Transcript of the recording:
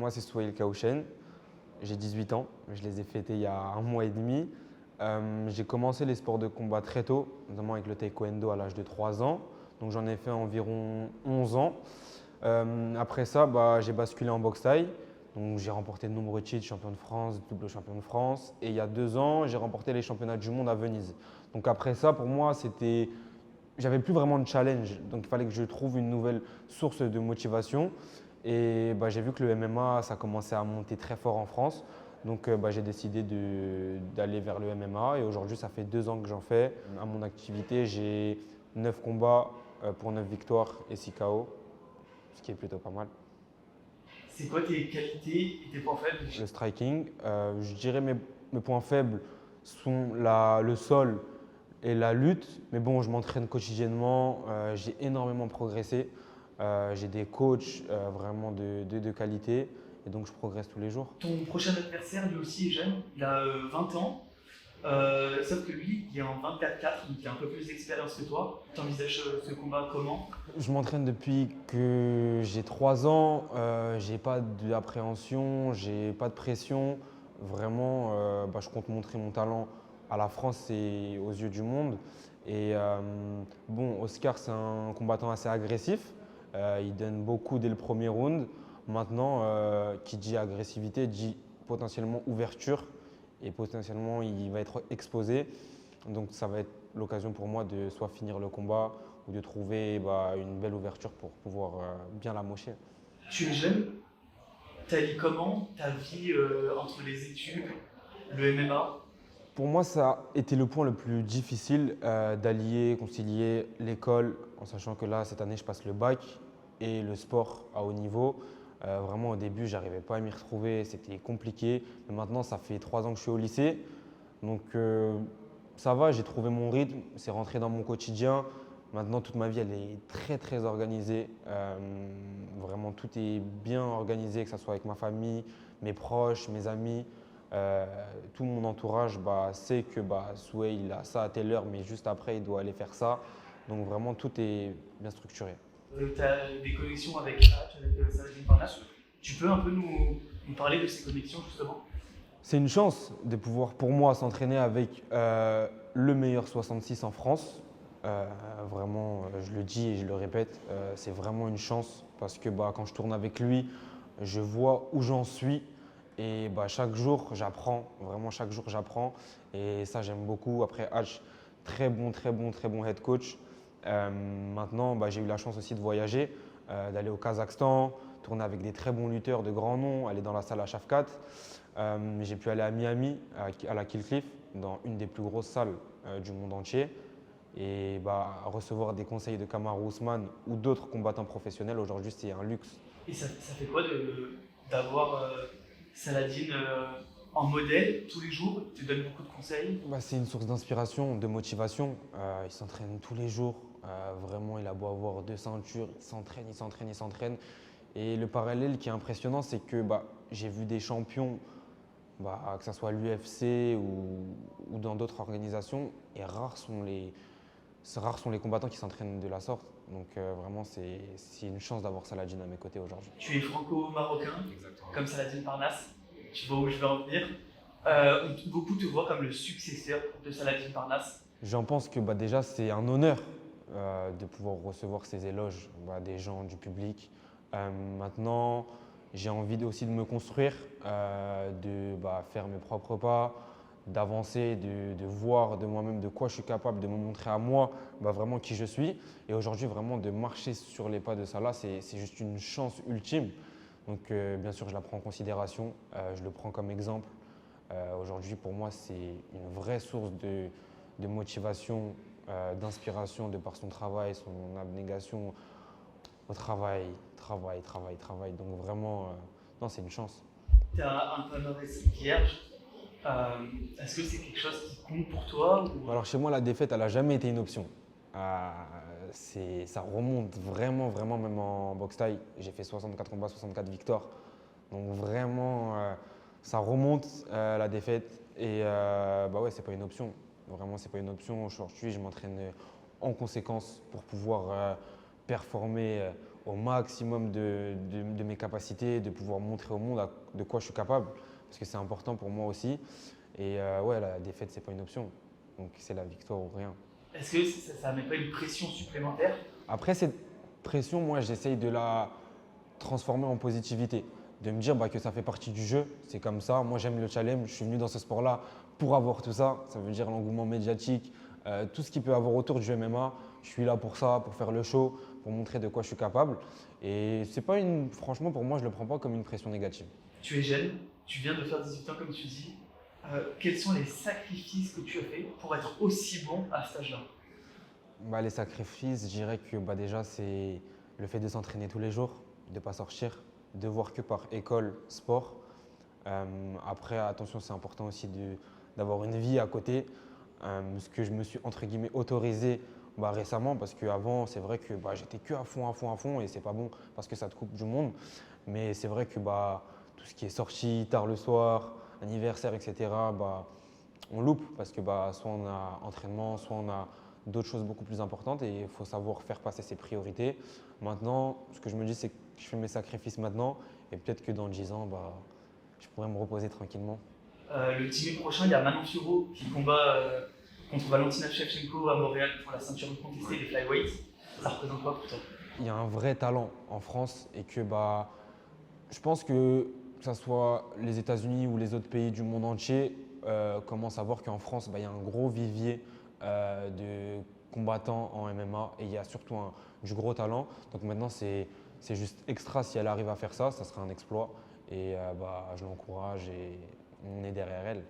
Moi, c'est Souhail Kaouchen. J'ai 18 ans. Je les ai fêtés il y a un mois et demi. J'ai commencé les sports de combat très tôt, notamment avec le taekwondo à l'âge de 3 ans. Donc j'en ai fait environ 11 ans. Après ça, j'ai basculé en boxe thaï. Donc j'ai remporté de nombreux titres, champion de France, double champion de France. Et il y a 2 ans, j'ai remporté les championnats du monde à Venise. Donc après ça, pour moi, j'avais plus vraiment de challenge. Donc il fallait que je trouve une nouvelle source de motivation. Et j'ai vu que le MMA, ça commençait à monter très fort en France. Donc j'ai décidé d'aller vers le MMA. Et aujourd'hui, ça fait 2 ans que j'en fais. À mon activité, j'ai 9 combats pour 9 victoires et 6 KO, ce qui est plutôt pas mal. C'est quoi tes qualités et tes points faibles? Le striking, je dirais mes points faibles sont le sol et la lutte. Mais bon, je m'entraîne quotidiennement, j'ai énormément progressé. J'ai des coachs vraiment de qualité et donc je progresse tous les jours. Ton prochain adversaire, lui aussi, est jeune. Il a 20 ans. Sauf que lui, il est en 24-4, donc il a un peu plus d'expérience que toi. Tu envisages ce combat comment? Je m'entraîne depuis que j'ai 3 ans. J'ai pas d'appréhension, j'ai pas de pression. Vraiment, je compte montrer mon talent à la France et aux yeux du monde. Et Oscar, c'est un combattant assez agressif. Il donne beaucoup dès le premier round. Maintenant, qui dit agressivité dit potentiellement ouverture et potentiellement il va être exposé. Donc ça va être l'occasion pour moi de soit finir le combat ou de trouver une belle ouverture pour pouvoir bien l'amocher. Tu es jeune, t'allies comment ta vie entre les études, le MMA? Pour moi, ça a été le point le plus difficile d'allier, concilier l'école, en sachant que là, cette année, je passe le bac et le sport à haut niveau. Vraiment, au début, j'arrivais pas à m'y retrouver, c'était compliqué. Mais maintenant, ça fait 3 ans que je suis au lycée. Donc, ça va, j'ai trouvé mon rythme, c'est rentré dans mon quotidien. Maintenant, toute ma vie, elle est très, très organisée. Vraiment, tout est bien organisé, que ce soit avec ma famille, mes proches, mes amis. Euh, Tout mon entourage sait que Souhait, il a ça à telle heure, mais juste après, il doit aller faire ça. Donc, vraiment, tout est bien structuré. Tu as des connexions avec Hatch, avec Saladin Parnasse. Tu peux un peu nous parler de ces connexions justement? C'est une chance de pouvoir, pour moi, s'entraîner avec le meilleur 66 en France. Vraiment, je le dis et je le répète, c'est vraiment une chance parce que quand je tourne avec lui, je vois où j'en suis et chaque jour, j'apprends. Vraiment, chaque jour, j'apprends. Et ça, j'aime beaucoup. Après, H, très bon, très bon, très bon head coach. Maintenant, j'ai eu la chance aussi de voyager, d'aller au Kazakhstan, tourner avec des très bons lutteurs de grands noms, aller dans la salle à Shafkat. J'ai pu aller à Miami, à la Kill Cliff, dans une des plus grosses salles du monde entier. Et recevoir des conseils de Kamaru Usman ou d'autres combattants professionnels, aujourd'hui, c'est un luxe. Et ça fait quoi d'avoir Saladin en modèle tous les jours? Il te donne beaucoup de conseils? C'est une source d'inspiration, de motivation. Il s'entraîne tous les jours. Vraiment, il a beau avoir 2 ceintures, il s'entraîne, il s'entraîne, il s'entraîne. Et le parallèle qui est impressionnant, c'est que j'ai vu des champions, que ce soit à l'UFC ou dans d'autres organisations, et rares sont les combattants qui s'entraînent de la sorte. Donc vraiment, c'est une chance d'avoir Saladin à mes côtés aujourd'hui. Tu es franco-marocain, comme Saladin Parnasse. Tu vois où je veux en venir. Beaucoup te voient comme le successeur de Saladin Parnasse. J'en pense que déjà, c'est un honneur de pouvoir recevoir ces éloges des gens, du public. Maintenant, j'ai envie aussi de me construire, de faire mes propres pas, d'avancer, de voir de moi-même de quoi je suis capable, de me montrer à moi vraiment qui je suis. Et aujourd'hui, vraiment de marcher sur les pas de Salah, c'est juste une chance ultime. Donc bien sûr, je la prends en considération, je le prends comme exemple. Aujourd'hui, pour moi, c'est une vraie source de motivation, d'inspiration de par son travail, son abnégation au travail, travail, travail, travail. Donc vraiment, non, c'est une chance. Tu as un palmarès vierge. Est-ce que c'est quelque chose qui compte pour toi ou... Alors chez moi, la défaite, elle n'a jamais été une option. Ça remonte vraiment, vraiment, même en boxe thaï. J'ai fait 64 combats, 64 victoires. Donc vraiment, ça remonte la défaite. Et ouais, c'est pas une option. Vraiment, c'est pas une option. Aujourd'hui, je m'entraîne en conséquence pour pouvoir performer au maximum de mes capacités, de pouvoir montrer au monde de quoi je suis capable, parce que c'est important pour moi aussi. Et ouais, la défaite, c'est pas une option. Donc c'est la victoire ou rien. Est-ce que ça met pas une pression supplémentaire? Après, cette pression, moi, j'essaye de la transformer en positivité. De me dire que ça fait partie du jeu, c'est comme ça. Moi, j'aime le challenge, je suis venu dans ce sport-là pour avoir tout ça. Ça veut dire l'engouement médiatique, tout ce qu'il peut avoir autour du MMA. Je suis là pour ça, pour faire le show, pour montrer de quoi je suis capable. Et c'est pas franchement, pour moi, je ne le prends pas comme une pression négative. Tu es jeune, tu viens de faire 18 ans comme tu dis. Quels sont les sacrifices que tu as fait pour être aussi bon à cet âge-là? Les sacrifices, je dirais que déjà, c'est le fait de s'entraîner tous les jours, de ne pas sortir, de voir que par école, sport. Après, attention, c'est important aussi d'avoir une vie à côté. Ce que je me suis entre guillemets autorisé récemment, parce qu'avant, c'est vrai que j'étais que à fond, à fond, à fond, et c'est pas bon parce que ça te coupe du monde. Mais c'est vrai que tout ce qui est sorti tard le soir, anniversaire, etc., on loupe parce que soit on a entraînement, soit on a d'autres choses beaucoup plus importantes et il faut savoir faire passer ses priorités. Maintenant, ce que je me dis, c'est que je fais mes sacrifices maintenant et peut-être que dans 10 ans, je pourrais me reposer tranquillement. Le 10 mai prochain, il y a Manon Fiorot qui combat contre Valentina Shevchenko à Montréal pour la ceinture contestée des flyweights. Ça représente quoi pour toi? Il y a un vrai talent en France et que je pense que ce soit les États-Unis ou les autres pays du monde entier commencent à voir qu'en France, il y a un gros vivier de combattants en MMA et il y a surtout du gros talent. Donc maintenant, c'est juste extra si elle arrive à faire ça, ça sera un exploit et je l'encourage et on est derrière elle.